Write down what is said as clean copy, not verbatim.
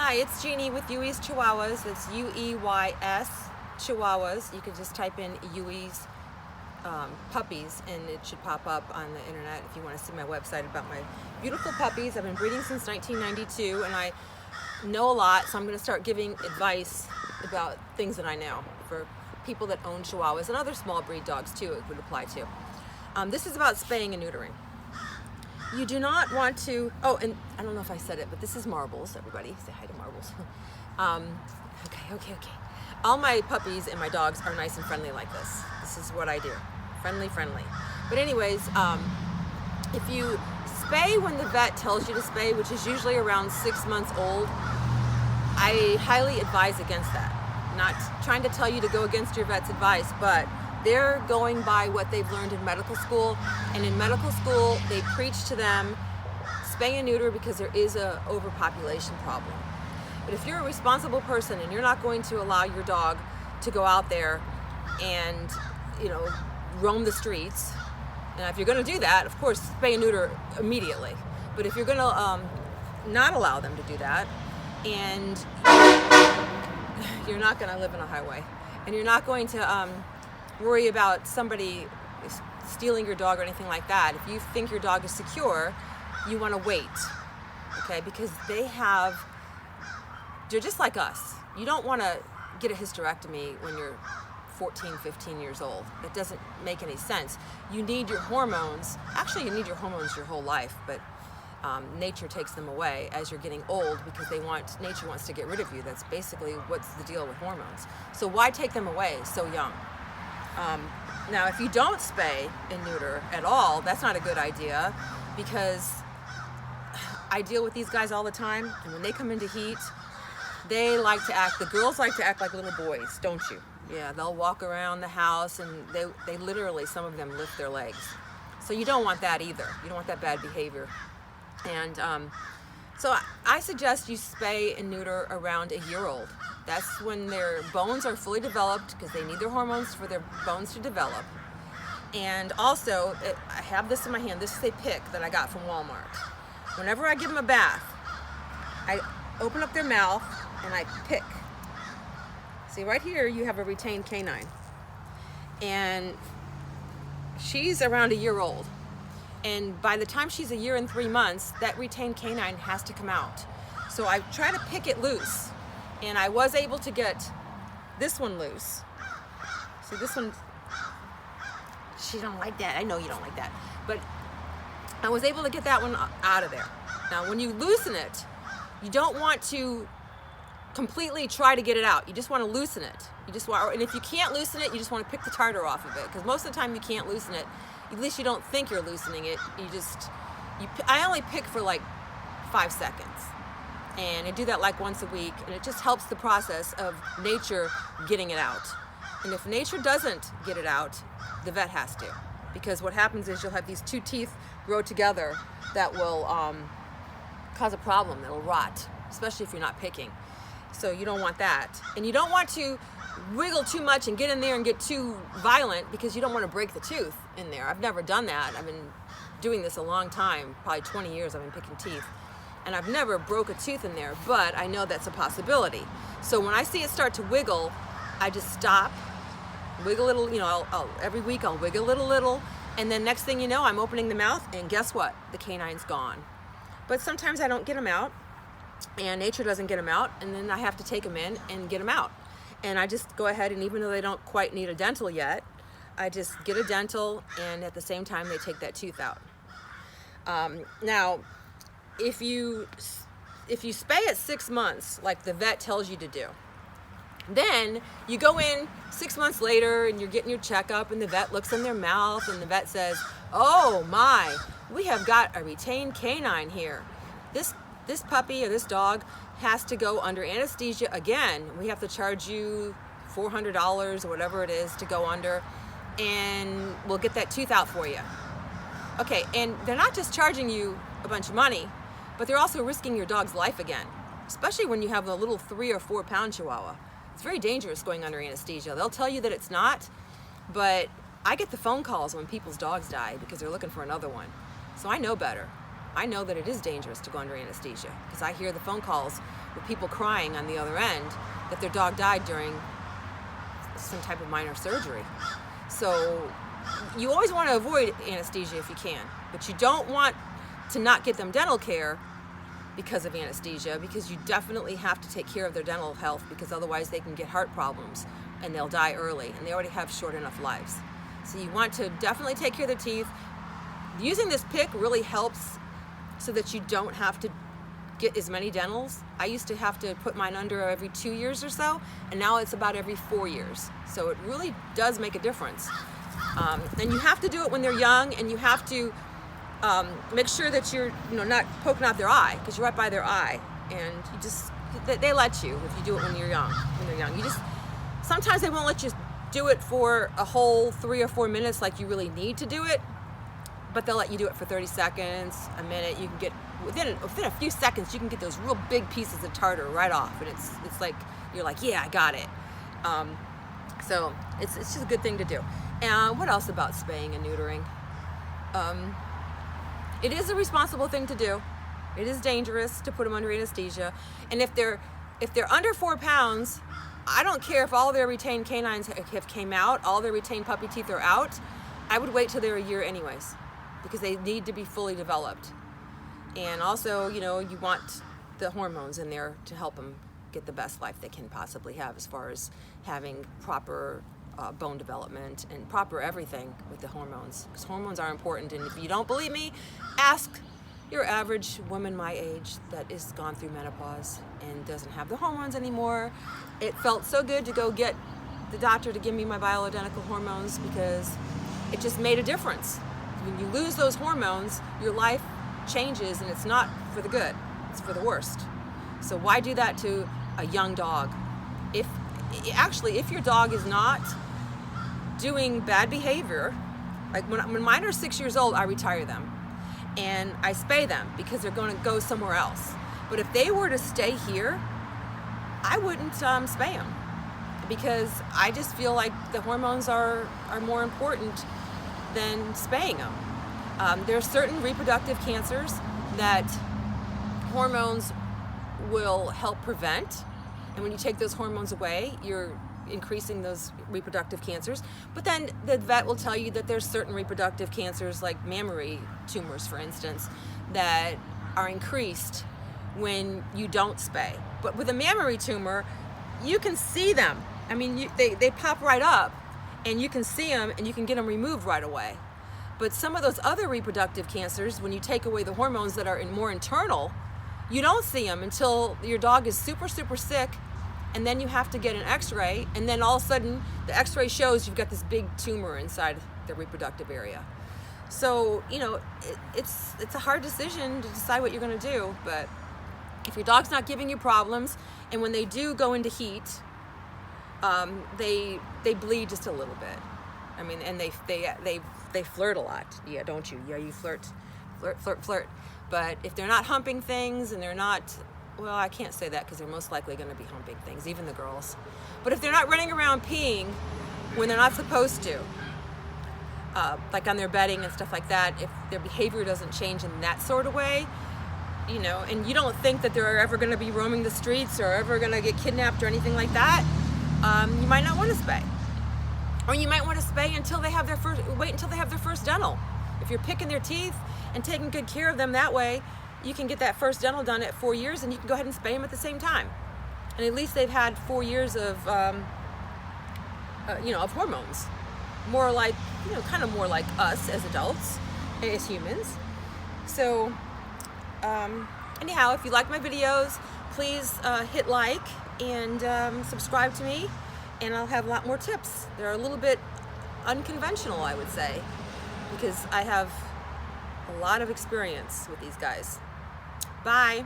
Hi, it's Jeannie with Ue's Chihuahuas. It's U-E-Y-S Chihuahuas. You can just type in Ue's puppies and it should pop up on the internet if you want to see my website about my beautiful puppies. I've been breeding since 1992 and I know a lot, so I'm going to start giving advice about things that I know for people that own Chihuahuas and other small breed dogs too. It would apply to. This is about spaying and neutering. You do not want to, oh, and I don't know if I said it, but this is Marbles, everybody. Say hi to Marbles. Okay. All my puppies and my dogs are nice and friendly like this. This is what I do. Friendly. But anyways, if you spay when the vet tells you to spay, which is usually around 6 months old, I highly advise against that. Not trying to tell you to go against your vet's advice, but they're going by what they've learned in medical school, and in medical school they preach to them spay and neuter because there is a overpopulation problem. But if you're a responsible person and you're not going to allow your dog to go out there and roam the streets, and if you're going to do that, of course spay and neuter immediately. But if you're going to not allow them to do that, and you're not going to live in a highway, and you're not going to worry about somebody stealing your dog or anything like that. If you think your dog is secure, you want to wait, okay? Because they're just like us. You don't want to get a hysterectomy when you're 14, 15 years old. That doesn't make any sense. You need your hormones. Actually, you need your hormones your whole life, but nature takes them away as you're getting old because nature wants to get rid of you. That's basically what's the deal with hormones. So why take them away so young? Now, if you don't spay and neuter at all, that's not a good idea, because I deal with these guys all the time, and when they come into heat, the girls like to act like little boys, don't you? Yeah, they'll walk around the house, and they literally, some of them lift their legs. So you don't want that either. You don't want that bad behavior. And so I suggest you spay and neuter around a year old. That's when their bones are fully developed, because they need their hormones for their bones to develop. And also, I have this in my hand. This is a pick that I got from Walmart. Whenever I give them a bath, I open up their mouth and I pick. See, right here you have a retained canine. And she's around a year old. And by the time she's a year and 3 months, that retained canine has to come out. So I try to pick it loose. And I was able to get this one loose. See, this one, she don't like that. I know you don't like that. But I was able to get that one out of there. Now, when you loosen it, you don't want to completely try to get it out. You just want to loosen it. And if you can't loosen it, you just want to pick the tartar off of it. Because most of the time you can't loosen it. At least you don't think you're loosening it. I only pick for like 5 seconds. And I do that like once a week, and it just helps the process of nature getting it out. And if nature doesn't get it out, the vet has to. Because what happens is you'll have these two teeth grow together that will cause a problem. It'll rot, especially if you're not picking. So you don't want that. And you don't want to wiggle too much and get in there and get too violent, because you don't want to break the tooth in there. I've never done that. I've been doing this a long time, probably 20 years I've been picking teeth. And I've never broke a tooth in there, but I know that's a possibility. So when I see it start to wiggle, I just stop, wiggle a little, every week I'll wiggle it a little, and then next thing you know, I'm opening the mouth, and guess what? The canine's gone. But sometimes I don't get them out, and nature doesn't get them out, and then I have to take them in and get them out. And I just go ahead, and even though they don't quite need a dental yet, I just get a dental, and at the same time they take that tooth out. Now, if you spay at 6 months, like the vet tells you to do, then you go in 6 months later and you're getting your checkup, and the vet looks in their mouth and the vet says, "Oh my, we have got a retained canine here. This puppy or this dog has to go under anesthesia again. We have to charge you $400 or whatever it is to go under, and we'll get that tooth out for you." Okay, and they're not just charging you a bunch of money, but they're also risking your dog's life again, especially when you have a little 3 or 4 pound Chihuahua. It's very dangerous going under anesthesia. They'll tell you that it's not, but I get the phone calls when people's dogs die because they're looking for another one. So I know better. I know that it is dangerous to go under anesthesia because I hear the phone calls with people crying on the other end that their dog died during some type of minor surgery. So you always want to avoid anesthesia if you can, but you don't want to not get them dental care because of anesthesia, because you definitely have to take care of their dental health, because otherwise they can get heart problems and they'll die early, and they already have short enough lives. So you want to definitely take care of their teeth. Using this pick really helps so that you don't have to get as many dentals. I used to have to put mine under every 2 years or so, and now it's about every 4 years. So it really does make a difference. And you have to do it when they're young, and you have to make sure that you're not poking out their eye, because you're right by their eye, and you just they let you if you do it when you're young. You just sometimes they won't let you do it for a whole 3 or 4 minutes like you really need to do it, but they'll let you do it for 30 seconds, a minute. You can get within a few seconds you can get those real big pieces of tartar right off, and it's like you're like, yeah, I got it. So it's just a good thing to do. And what else about spaying and neutering? It is a responsible thing to do. It is dangerous to put them under anesthesia. And if they're under 4 pounds, I don't care if all their retained canines have came out, all their retained puppy teeth are out. I would wait till they're a year anyways, because they need to be fully developed. And also, you want the hormones in there to help them get the best life they can possibly have, as far as having proper bone development and proper everything with the hormones, because hormones are important. And if you don't believe me, ask your average woman my age that is gone through menopause and doesn't have the hormones anymore. It felt so good to go get the doctor to give me my bioidentical hormones, because it just made a difference. When you lose those hormones, your life changes, and it's not for the good, it's for the worst. So why do that to a young dog? If your dog is not doing bad behavior, like when mine are 6 years old, I retire them and I spay them because they're going to go somewhere else. But if they were to stay here, I wouldn't spay them, because I just feel like the hormones are more important than spaying them. There are certain reproductive cancers that hormones will help prevent, and when you take those hormones away, you're increasing those reproductive cancers. But then the vet will tell you that there's certain reproductive cancers, like mammary tumors, for instance, that are increased when you don't spay. But with a mammary tumor, you can see them. I mean, they pop right up, and you can see them, and you can get them removed right away. But some of those other reproductive cancers, when you take away the hormones that are more internal, you don't see them until your dog is super, super sick, and then you have to get an x-ray, and then all of a sudden the x-ray shows you've got this big tumor inside the reproductive area. So, it's a hard decision to decide what you're going to do, but if your dog's not giving you problems, and when they do go into heat, they bleed just a little bit. I mean, and they flirt a lot. Yeah, don't you? Yeah, you flirt. But if they're not humping things, and they're not, well, I can't say that, because they're most likely going to be humping things, even the girls. But if they're not running around peeing when they're not supposed to, like on their bedding and stuff like that, if their behavior doesn't change in that sort of way, and you don't think that they're ever going to be roaming the streets or ever going to get kidnapped or anything like that, you might not want to spay. Or you might want to spay until they have wait until they have their first dental. If you're picking their teeth and taking good care of them that way, you can get that first dental done at 4 years, and you can go ahead and spay them at the same time. And at least they've had 4 years of hormones. More like, kind of more like us as adults, as humans. So, anyhow, if you like my videos, please hit like and subscribe to me, and I'll have a lot more tips. They're a little bit unconventional, I would say, because I have a lot of experience with these guys. Bye.